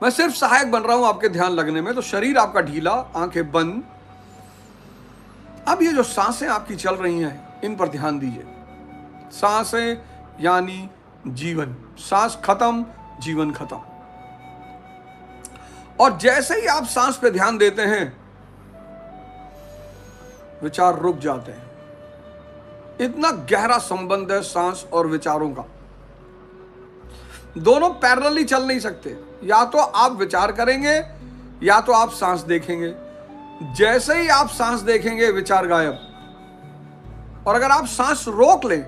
मैं सिर्फ सहायक बन रहा हूं आपके ध्यान लगने में। तो शरीर आपका ढीला, आंखें बंद। अब ये जो सांसें आपकी चल रही हैं, इन पर ध्यान दीजिए। सांसें यानी जीवन। सांस खत्म, जीवन खत्म। और जैसे ही आप सांस पे ध्यान देते हैं, विचार रुक जाते हैं। इतना गहरा संबंध है सांस और विचारों का। दोनों पैरेलली चल नहीं सकते। या तो आप विचार करेंगे या तो आप सांस देखेंगे। जैसे ही आप सांस देखेंगे, विचार गायब। और अगर आप सांस रोक लें,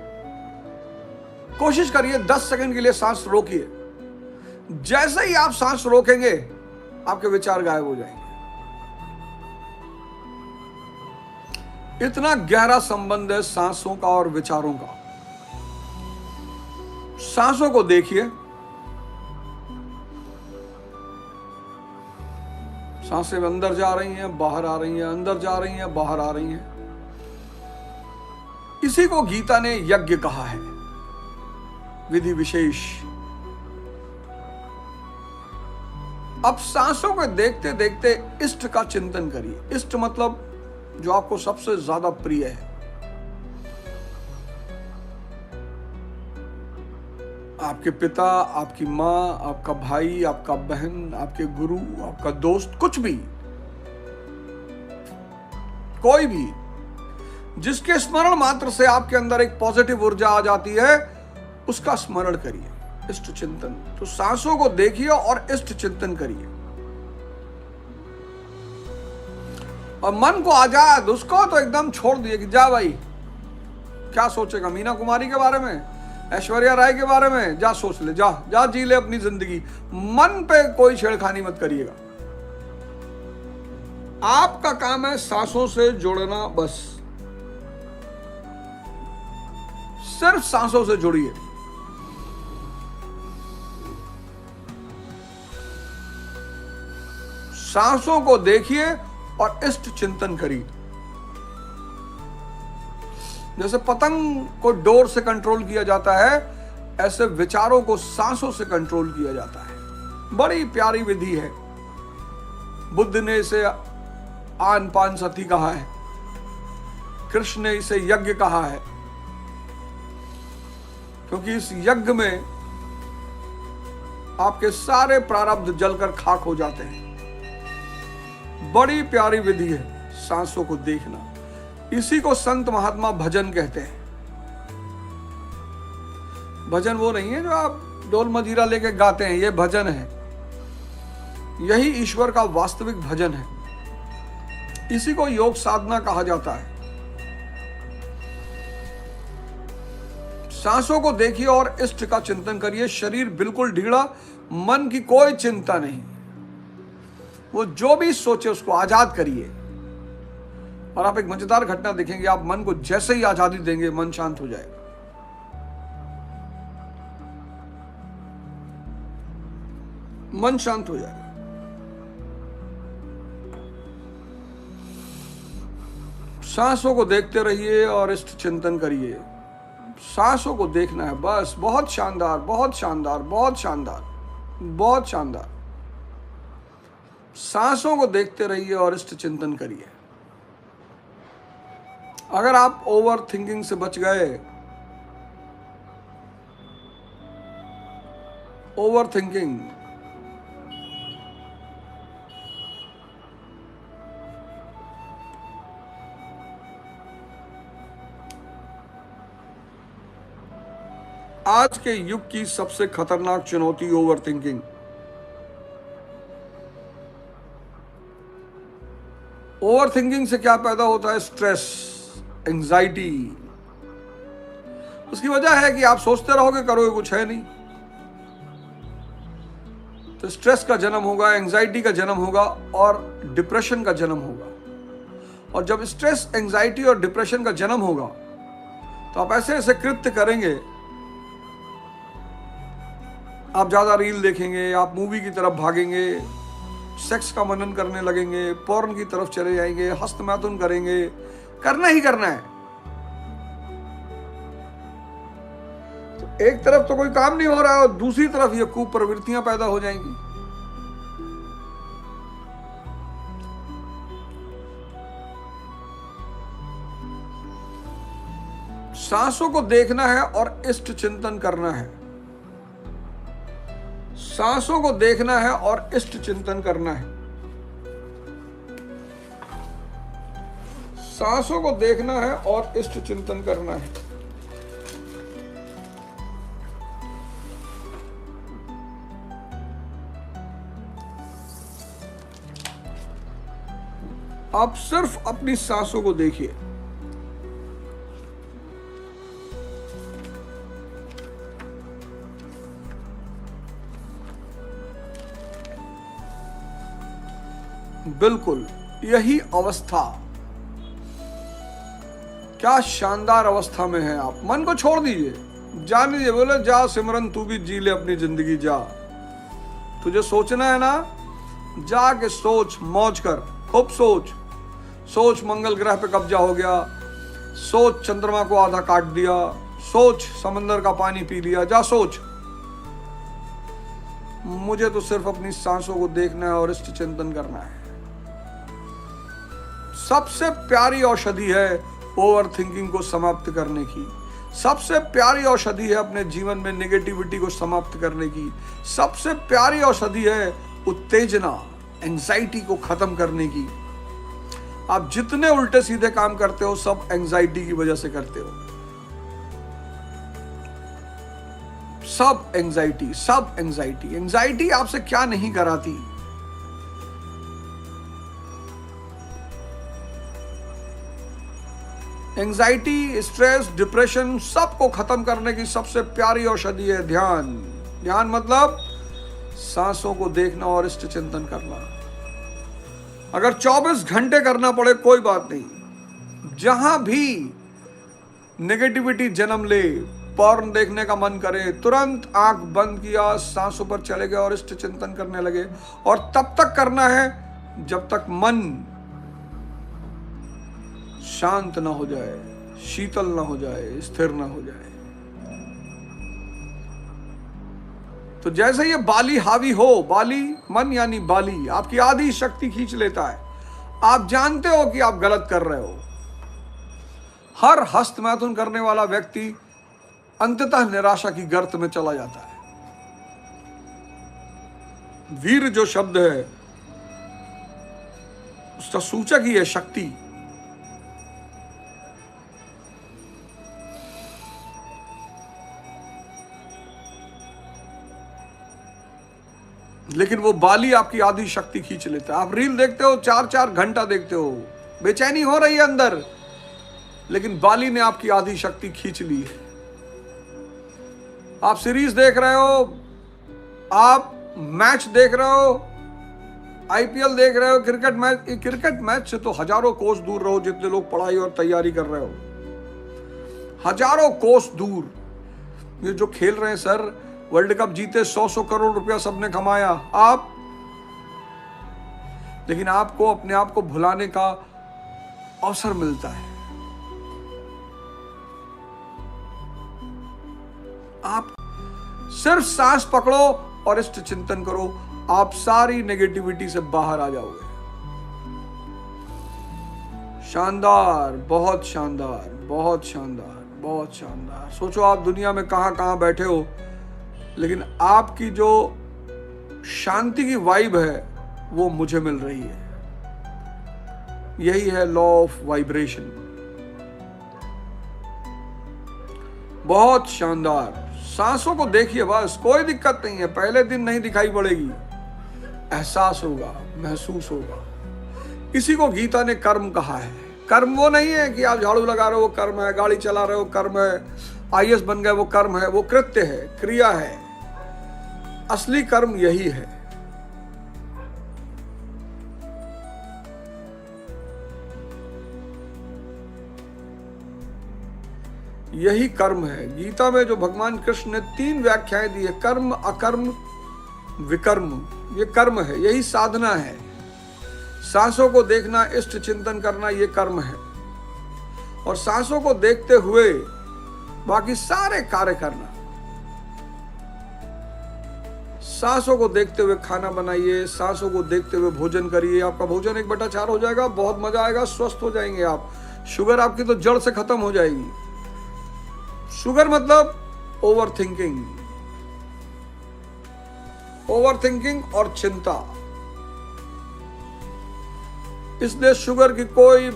कोशिश करिए 10 सेकंड के लिए सांस रोकिए। जैसे ही आप सांस रोकेंगे, आपके विचार गायब हो जाएंगे। इतना गहरा संबंध है सांसों का और विचारों का। सांसों को देखिए। सांसें अंदर जा रही हैं, बाहर आ रही हैं, अंदर जा रही हैं, बाहर आ रही हैं। इसी को गीता ने यज्ञ कहा है, विधि विशेष। अब सांसों को देखते देखते इष्ट का चिंतन करिए। इष्ट मतलब जो आपको सबसे ज्यादा प्रिय है। आपके पिता, आपकी मां, आपका भाई, आपका बहन, आपके गुरु, आपका दोस्त, कुछ भी, कोई भी, जिसके स्मरण मात्र से आपके अंदर एक पॉजिटिव ऊर्जा आ जाती है, उसका स्मरण करिए। इष्ट चिंतन। तो सांसों को देखिए और इष्ट चिंतन करिए। और मन को आजाद, उसको तो एकदम छोड़ दिए कि जा भाई, क्या सोचेगा मीना कुमारी के बारे में, ऐश्वर्या राय के बारे में, जा सोच ले, जा जा जी ले अपनी जिंदगी। मन पे कोई छेड़खानी मत करिएगा। आपका काम है सांसों से जुड़ना, बस। सिर्फ सांसों से जुड़िए। सांसों को देखिए और इष्ट चिंतन करिए। जैसे पतंग को डोर से कंट्रोल किया जाता है, ऐसे विचारों को सांसों से कंट्रोल किया जाता है। बड़ी प्यारी विधि है। बुद्ध ने इसे आन पान सती कहा है, कृष्ण ने इसे यज्ञ कहा है, क्योंकि इस यज्ञ में आपके सारे प्रारब्ध जलकर खाक हो जाते हैं। बड़ी प्यारी विधि है सांसों को देखना। इसी को संत महात्मा भजन कहते हैं। भजन वो नहीं है जो आप ढोल मजीरा लेके गाते हैं, ये भजन है। यही ईश्वर का वास्तविक भजन है। इसी को योग साधना कहा जाता है। सांसों को देखिए और इष्ट का चिंतन करिए। शरीर बिल्कुल ढीला, मन की कोई चिंता नहीं। वो जो भी सोचे उसको आजाद करिए। और आप एक मजेदार घटना देखेंगे, आप मन को जैसे ही आजादी देंगे, मन शांत हो जाएगा। मन शांत हो जाएगा। सांसों को देखते रहिए और इष्ट चिंतन करिए। सांसों को देखना है बस। बहुत शानदार, बहुत शानदार, बहुत शानदार, बहुत शानदार। सांसों को देखते रहिए और इष्ट चिंतन करिए। अगर आप ओवर थिंकिंग से बच गए, ओवर थिंकिंग, आज के युग की सबसे खतरनाक चुनौती ओवर थिंकिंग। ओवर थिंकिंग से क्या पैदा होता है? Stress, anxiety. उसकी वजह है कि आप सोचते रहोगे, करोगे कुछ है नहीं। तो स्ट्रेस का जन्म होगा, एंजाइटी का जन्म होगा और डिप्रेशन का जन्म होगा। और जब स्ट्रेस, एंजाइटी और डिप्रेशन का जन्म होगा तो आप ऐसे ऐसे कृत्य करेंगे। आप ज्यादा रील देखेंगे, आप मूवी की तरफ भागेंगे, सेक्स का मनन करने लगेंगे, पोर्न की तरफ चले जाएंगे, हस्तमैथुन करेंगे। करना ही करना है। तो एक तरफ तो कोई काम नहीं हो रहा है और दूसरी तरफ ये कुप्रवृत्तियां पैदा हो जाएंगी। सांसों को देखना है और इष्ट चिंतन करना है। सांसों को देखना है और इष्ट चिंतन करना है। सांसों को देखना है और इष्ट चिंतन करना है। आप सिर्फ अपनी सांसों को देखिए। बिल्कुल यही अवस्था, क्या शानदार अवस्था में है आप। मन को छोड़ दीजिए, जाने दीजिए। बोले जा सिमरन तू भी जी ले अपनी जिंदगी, जा तुझे सोचना है ना, जाके सोच, मौज कर, खूब सोच। सोच मंगल ग्रह पे कब्जा हो गया, सोच चंद्रमा को आधा काट दिया, सोच समंदर का पानी पी लिया, जा सोच। मुझे तो सिर्फ अपनी सांसों को देखना है और इष्ट चिंतन करना है। सबसे प्यारी औषधि है ओवर थिंकिंग को समाप्त करने की। सबसे प्यारी औषधि है अपने जीवन में नेगेटिविटी को समाप्त करने की। सबसे प्यारी औषधि है उत्तेजना, एंजाइटी को खत्म करने की। आप जितने उल्टे सीधे काम करते हो सब एंजाइटी की वजह से करते हो। सब एंजाइटी, सब एंजाइटी। एंजाइटी आपसे क्या नहीं कराती। एंजाइटी, स्ट्रेस, डिप्रेशन सबको खत्म करने की सबसे प्यारी औषधि है ध्यान। ध्यान मतलब सांसों को देखना और इष्ट चिंतन करना। अगर 24 घंटे करना पड़े कोई बात नहीं। जहां भी नेगेटिविटी जन्म ले, पॉर्न देखने का मन करे, तुरंत आंख बंद किया, सांसों पर चले गए और इष्ट चिंतन करने लगे। और तब तक करना है जब तक मन शांत ना हो जाए, शीतल ना हो जाए, स्थिर ना हो जाए। तो जैसे ये बाली हावी हो, बाली मन यानी बाली आपकी आधी शक्ति खींच लेता है। आप जानते हो कि आप गलत कर रहे हो। हर हस्त मैथुन करने वाला व्यक्ति अंततः निराशा की गर्त में चला जाता है। वीर जो शब्द है उसका सूचक ही है शक्ति। लेकिन वो बाली आपकी आधी शक्ति खींच लेता है। आप रील देखते हो, 4-4 घंटा देखते हो, बेचैनी हो रही है अंदर, लेकिन बाली ने आपकी आधी शक्ति खींच ली है। आप सीरीज देख रहे हो, आप मैच देख रहे हो, आईपीएल देख रहे हो, क्रिकेट मैच से तो हजारों कोस दूर रहो जितने लोग पढ़ाई और तैयारी कर रहे हो। हजारों कोस दूर। ये जो खेल रहे हैं सर, वर्ल्ड कप जीते, 100 करोड़ रुपया सबने कमाया, आप। लेकिन आपको अपने आप को भुलाने का अवसर मिलता है। आप सिर्फ सांस पकड़ो और इष्ट चिंतन करो, आप सारी नेगेटिविटी से बाहर आ जाओगे। शानदार, बहुत शानदार, बहुत शानदार, बहुत शानदार। सोचो आप दुनिया में कहां कहां बैठे हो, लेकिन आपकी जो शांति की वाइब है वो मुझे मिल रही है। यही है लॉ ऑफ वाइब्रेशन। बहुत शानदार। सांसों को देखिए, बस कोई दिक्कत नहीं है। पहले दिन नहीं दिखाई पड़ेगी, एहसास होगा, महसूस होगा। इसी को गीता ने कर्म कहा है। कर्म वो नहीं है कि आप झाड़ू लगा रहे हो, कर्म है, गाड़ी चला रहे हो, कर्म है, आईएएस बन गए, वो कर्म है, वो कृत्य है, क्रिया है। असली कर्म यही है। यही कर्म है। गीता में जो भगवान कृष्ण ने 3 व्याख्याएं दी है, कर्म, अकर्म, विकर्म, ये कर्म है, यही साधना है। सांसों को देखना, इष्ट चिंतन करना, ये कर्म है। और सांसों को देखते हुए बाकी सारे कार्य करना। सांसों को देखते हुए खाना बनाइए, सांसों को देखते हुए भोजन करिए। आपका भोजन 1/4 हो जाएगा, बहुत मजा आएगा, स्वस्थ हो जाएंगे आप। शुगर आपकी तो जड़ से खत्म हो जाएगी। शुगर मतलब ओवर थिंकिंग, ओवर थिंकिंग और चिंता। इसलिए शुगर की कोई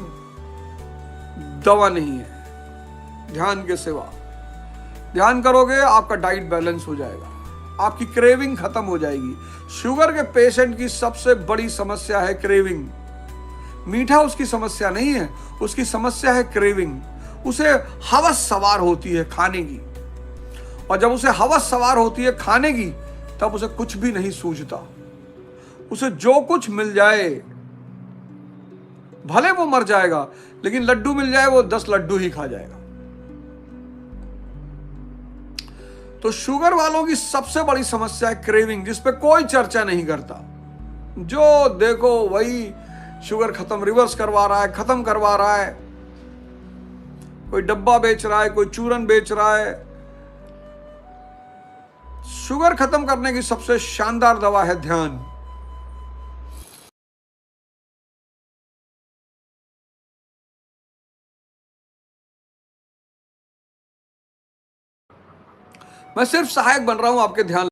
दवा नहीं है ध्यान के सिवा। ध्यान करोगे आपका डाइट बैलेंस हो जाएगा, आपकी क्रेविंग खत्म हो जाएगी। शुगर के पेशेंट की सबसे बड़ी समस्या है क्रेविंग। मीठा उसकी समस्या नहीं है, उसकी समस्या है क्रेविंग। उसे हवस सवार होती है खाने की, और जब उसे हवस सवार होती है खाने की, तब उसे कुछ भी नहीं सूझता। उसे जो कुछ मिल जाए, भले वो मर जाएगा, लेकिन लड्डू मिल जाए वो 10 लड्डू ही खा जाएगा। तो शुगर वालों की सबसे बड़ी समस्या है क्रेविंग, जिस पे कोई चर्चा नहीं करता। जो देखो वही शुगर खत्म, रिवर्स करवा रहा है, खत्म करवा रहा है। कोई डब्बा बेच रहा है, कोई चूरन बेच रहा है। शुगर खत्म करने की सबसे शानदार दवा है ध्यान। मैं सिर्फ सहायक बन रहा हूं आपके ध्यान